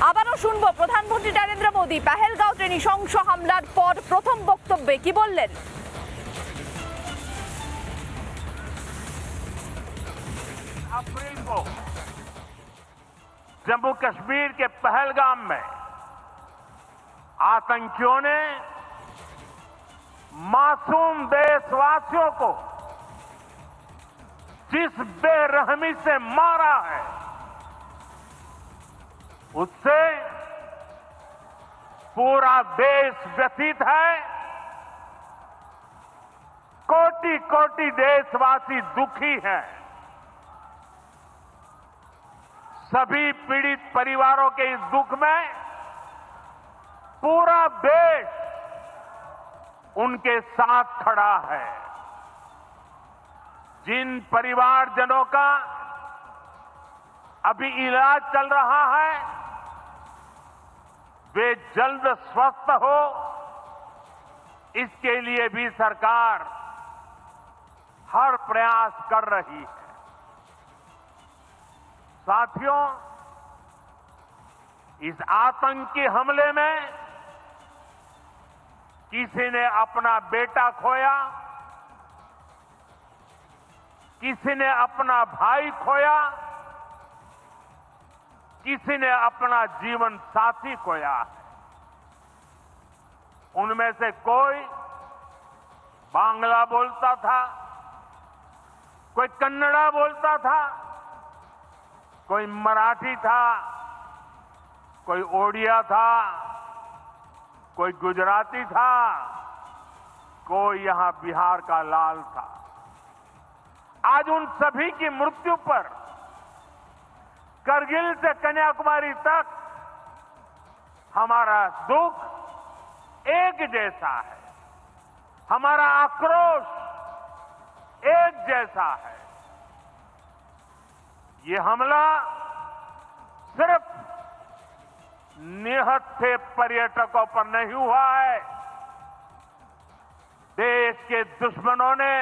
আবারও শুনবো প্রধানমন্ত্রী নরেন্দ্র মোদী পেহেলগাঁওতে নৃশংস হামলার পর প্রথম বক্তব্যে কি বললেন। अप्रैल को जम्मू कश्मीर के पहलगाम में आतंकियों ने मासूम देशवासियों को जिस बेरहमी से मारा है उससे पूरा देश व्यथित है। कोटि कोटि देशवासी दुखी हैं। सभी पीड़ित परिवारों के इस दुख में पूरा देश उनके साथ खड़ा है। जिन परिवारजनों का अभी इलाज चल रहा है वे जल्द स्वस्थ हो, इसके लिए भी सरकार हर प्रयास कर रही है। साथियों, इस आतंकी हमले में किसी ने अपना बेटा खोया, किसी ने अपना भाई खोया, किसी ने अपना जीवन साथी खोया है। उनमें से कोई बांग्ला बोलता था, कोई कन्नड़ा बोलता था, कोई मराठी था, कोई ओडिया था, कोई गुजराती था, कोई यहां बिहार का लाल था। आज उन सभी की मृत्यु पर करगिल से कन्याकुमारी तक हमारा दुख एक जैसा है, हमारा आक्रोश एक जैसा है। ये हमला सिर्फ निहत्थे पर्यटकों पर नहीं हुआ है, देश के दुश्मनों ने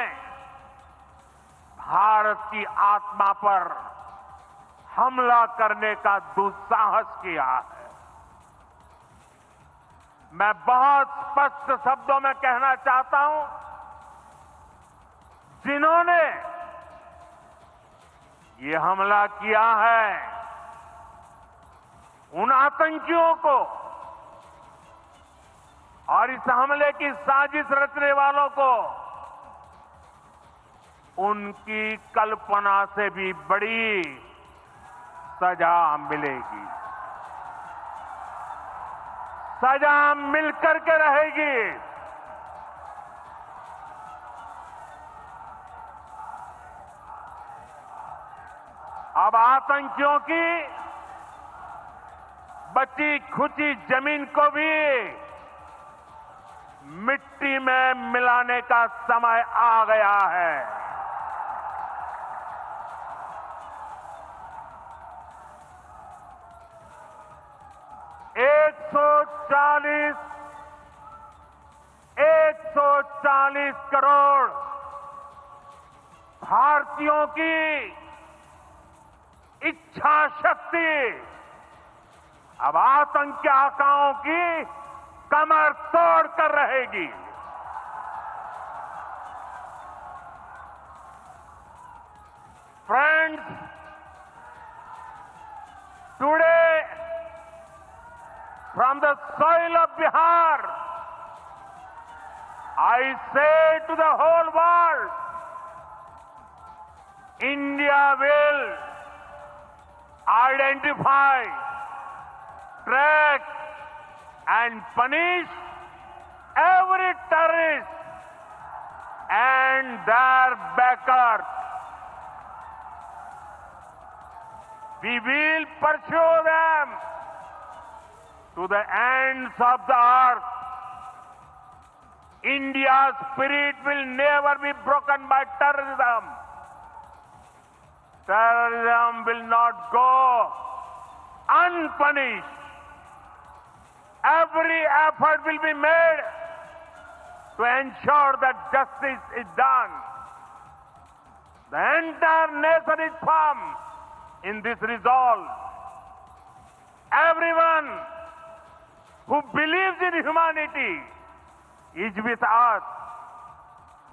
भारत की आत्मा पर हमला करने का दुस्साहस किया है। मैं बहुत स्पष्ट शब्दों में कहना चाहता हूं, जिन्होंने ये हमला किया है उन आतंकियों को और इस हमले की साजिश रचने वालों को उनकी कल्पना से भी बड़ी सजा मिलेगी। सजा मिलकर के रहेगी। अब आतंकियों की बची खुची जमीन को भी मिट्टी में मिलाने का समय आ गया है। 140 करोड़ भारतीयों की इच्छा शक्ति अब आतंकी आकाओं की कमर तोड़ कर रहेगी। Friends, today from the soil of Bihar, I say to the whole world, India will identify, track and punish every terrorist and their backers. We will pursue them to the ends of the earth. India's spirit will never be broken by terrorism. Terrorism will not go unpunished. Every effort will be made to ensure that justice is done. The entire nation is firm in this resolve. Everyone nation who believes in humanity is with us.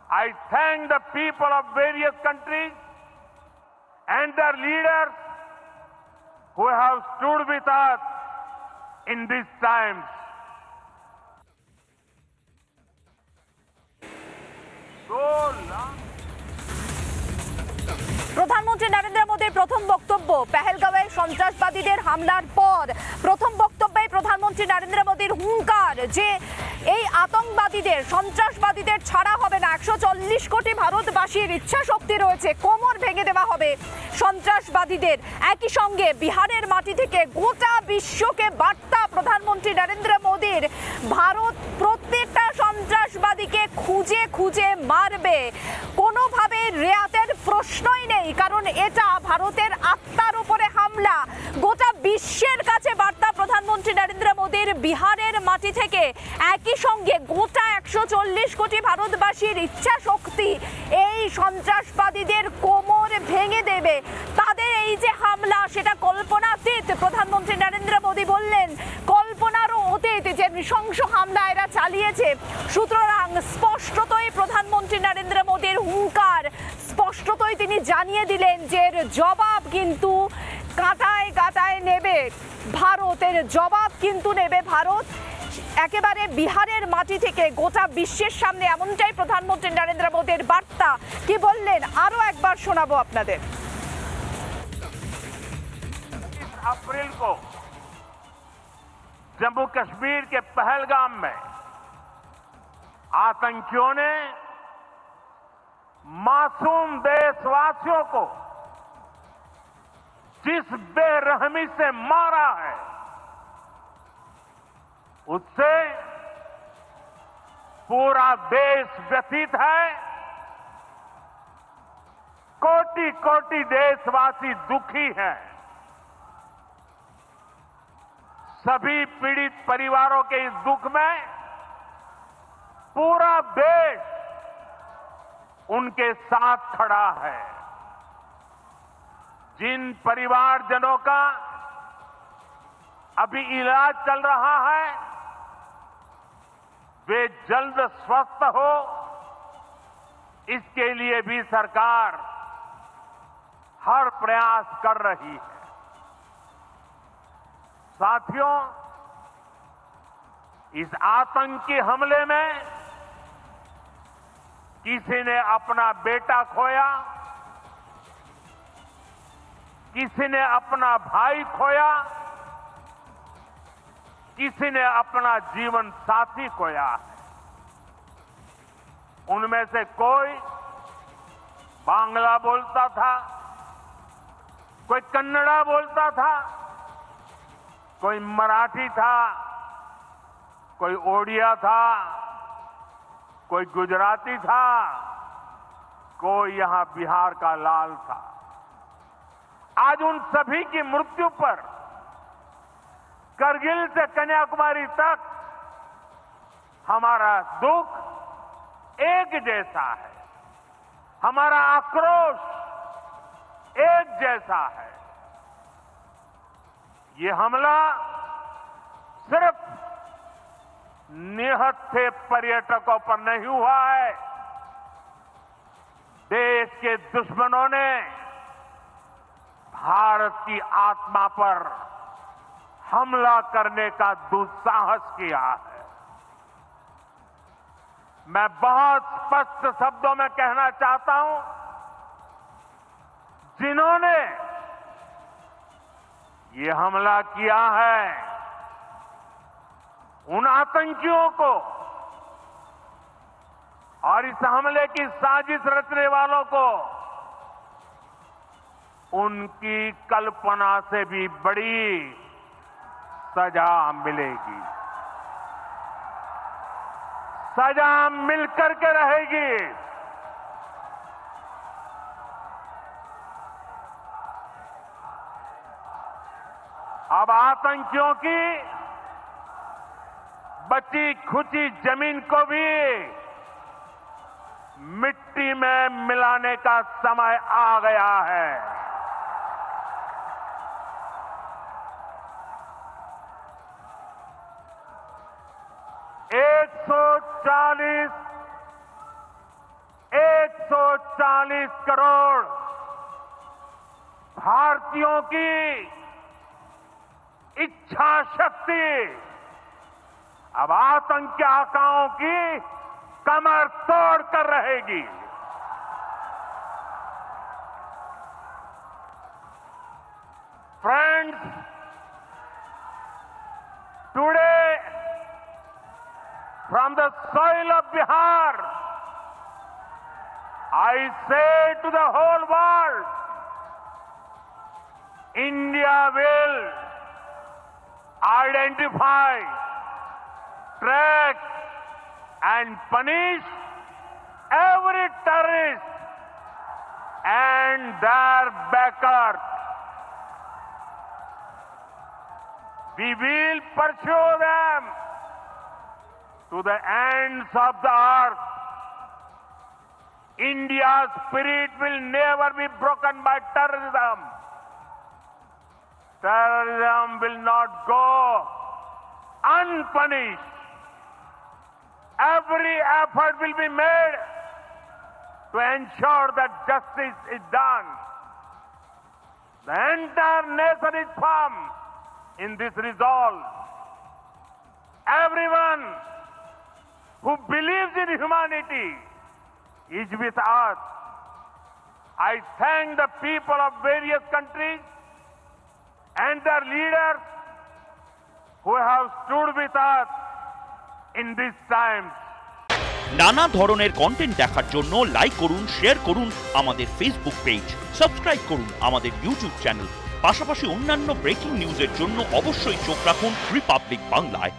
I thank the people of various countries and their leaders who have stood with us in these times. প্রধানমন্ত্রী নরেন্দ্র মোদীর প্রথম বক্তব্য পেহেলগাঁওয়ে সন্ত্রাসবাদীদের হামলার পর প্রথম বক্তব্যে প্রধানমন্ত্রী নরেন্দ্র মোদীর হুঙ্কার যে এই আতঙ্কবাদীদের সন্ত্রাসবাদীদের ছাড়া হবে না। 140 কোটি ভারতবাসীর ইচ্ছা শক্তি রয়েছে, কোমর ভেঙে দেওয়া হবে সন্ত্রাসবাদীদের। একই সঙ্গে বিহারের মাটি থেকে গোটা বিশ্বকে বার্তা প্রধানমন্ত্রী নরেন্দ্র মোদীর, ভারত প্রত্যেকটা সন্ত্রাসবাদীকে খুঁজে খুঁজে মারবে, কোনোভাবে রেয়াতের প্রশ্নই নেই, কারণ এটা ভারতের আত্মার উপরে হামলা। গোটা বিশ্বের কাছে বার্তা প্রধানমন্ত্রী নরেন্দ্র মোদীর বিহারের মাটি থেকে। একই সঙ্গে গোটা 140 কোটি ভারতবাসীর ইচ্ছা শক্তি এই সন্ত্রাসবাদীদের কোমর ভেঙে দেবে। তাদের এই যে হামলা সেটা কল্পনাতীত। প্রধানমন্ত্রী নরেন্দ্র মোদী বললেন কল্পনারও অতীত যে নৃশংস হামলা এরা চালিয়েছে। সুতরাং স্পষ্টতই প্রধানমন্ত্রী নরেন্দ্র মোদীর হুঙ্কার, স্পষ্টতই তিনি জানিয়ে দিলেন যে এর জবাব কিন্তু কাঁটায় কাঁটায় নেবে ভারতের, জবাব কিন্তু নেবে ভারত। একেবারে বিহারের মাটি থেকে গোটা বিশ্বের সামনে এমনটাই প্রধানমন্ত্রী নরেন্দ্র মোদীর বার্তা। কি বললেন আরো একবার শোনাবো আপনাদের। अप्रैल को जम्मू कश्मीर के पहलगाम में आतंकियों ने मासूम देशवासियों को जिस बेरहमी से मारा है उससे पूरा देश व्यथित है। कोटि कोटि देशवासी दुखी हैं। सभी पीड़ित परिवारों के इस दुख में पूरा देश उनके साथ खड़ा है। जिन परिवारजनों का अभी इलाज चल रहा है वे जल्द स्वस्थ हो, इसके लिए भी सरकार हर प्रयास कर रही है। साथियों, इस आतंकी हमले में किसी ने अपना बेटा खोया, किसी ने अपना भाई खोया, किसी ने अपना जीवन साथी खोया है। उनमें से कोई बांग्ला बोलता था, कोई कन्नड़ा बोलता था, कोई मराठी था, कोई ओडिया था, कोई गुजराती था, कोई यहां बिहार का लाल था। आज उन सभी की मृत्यु पर करगिल से कन्याकुमारी तक हमारा दुख एक जैसा है, हमारा आक्रोश एक जैसा है। ये हमला सिर्फ निहत्थे पर्यटकों पर नहीं हुआ है, देश के दुश्मनों ने भारत की आत्मा पर हमला करने का दुस्साहस किया है। मैं बहुत स्पष्ट शब्दों में कहना चाहता हूं, जिन्होंने ये हमला किया है उन आतंकियों को और इस हमले की साजिश रचने वालों को उनकी कल्पना से भी बड़ी सजा मिलेगी, सजा मिलकर के रहेगी। अब आतंकियों की बची खुची जमीन को भी मिट्टी में मिलाने का समय आ गया है। 140 करोड़ भारतीयों की इच्छा शक्ति अब आतंक के आकाओं की कमर तोड़ कर रहेगी। Friends, today from the soil of Bihar, I say to the whole world, India will identify, track and punish every terrorist and their backers. We will pursue them to the ends of the earth. India's spirit will never be broken by terrorism. Terrorism will not go unpunished. Every effort will be made to ensure that justice is done. The entire nation is firm in this resolve. Everyone who believes in humanity is with us. I thank the people of various countries and their leaders who have stood with us in these times. নানা ধরনের content দেখার জন্য like করুন, share করুন আমাদের Facebook page, subscribe করুন আমাদের YouTube channel. পাশাপাশি অন্যান্য ব্রেকিং নিউজের জন্য অবশ্যই চোখ রাখুন রিপাবলিক বাংলায়।